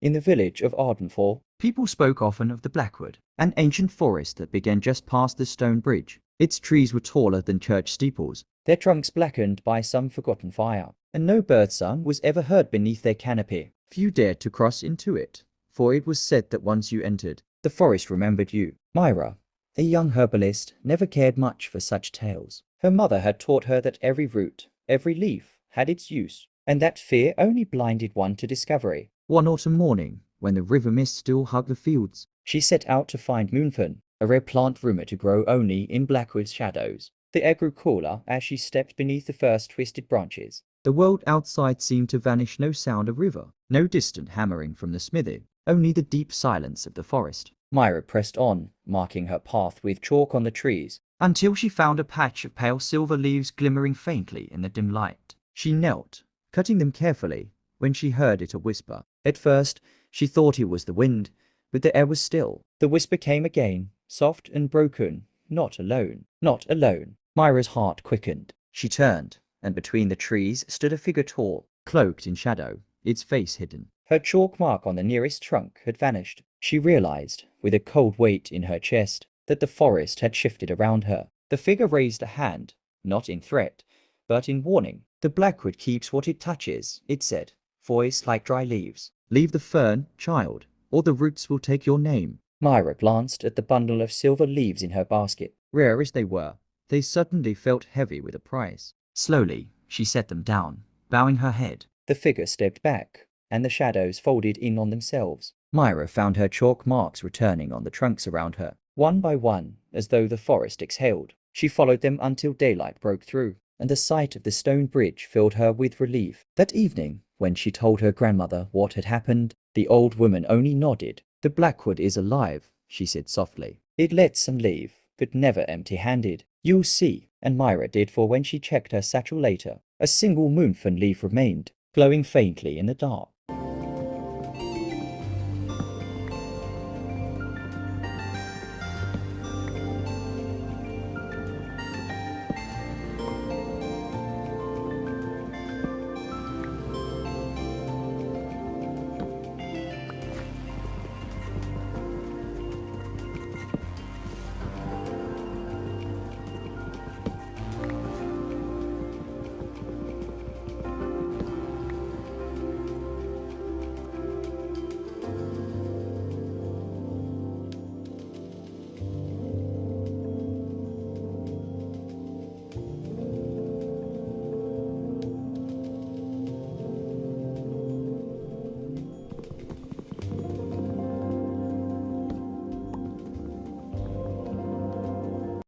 in the village of Ardenfall. People spoke often of the Blackwood, an ancient forest that began just past the stone bridge. Its trees were taller than church steeples, Their trunks blackened by some forgotten fire, and no birdsong was ever heard beneath their canopy. Few dared to cross into it, for it was said that once you entered, The forest remembered you. Myra, a young herbalist, never cared much for such tales. Her mother had taught her that every root, every leaf, had its use, and that fear only blinded one to discovery. one autumn morning, when the river mist still hugged the fields, She set out to find moonfen, a rare plant rumored to grow only in Blackwood's shadows. The air grew cooler as she stepped beneath the first twisted branches. the world outside seemed to vanish. No sound of river, no distant hammering from the smithy, only the deep silence of the forest. Myra pressed on, marking her path with chalk on the trees. Until she found a patch of pale silver leaves glimmering faintly in the dim light. She knelt, cutting them carefully, when she heard it a whisper. At first, she thought it was the wind, but the air was still. The whisper came again, soft and broken. Not alone. Not alone. Myra's heart quickened. She turned, and between the trees stood a figure tall, cloaked in shadow, its face hidden. Her chalk mark on the nearest trunk had vanished. She realized, with a cold weight in her chest, that the forest had shifted around her. The figure raised a hand, not in threat, but in warning. The Blackwood keeps what it touches, it said, voice like dry leaves. Leave the fern, child, or the roots will take your name. Myra glanced at the bundle of silver leaves in her basket. Rare as they were, they suddenly felt heavy with a price. Slowly, she set them down, bowing her head. The figure stepped back, and the shadows folded in on themselves. Myra found her chalk marks returning on the trunks around her, one by one, as though the forest exhaled. She followed them until daylight broke through, and the sight of the stone bridge filled her with relief. That evening, when she told her grandmother what had happened, the old woman only nodded. The Blackwood is alive, she said softly. It lets some leave, but never empty-handed. You'll see. And Myra did, for when she checked her satchel later, a single moonfen leaf remained, glowing faintly in the dark.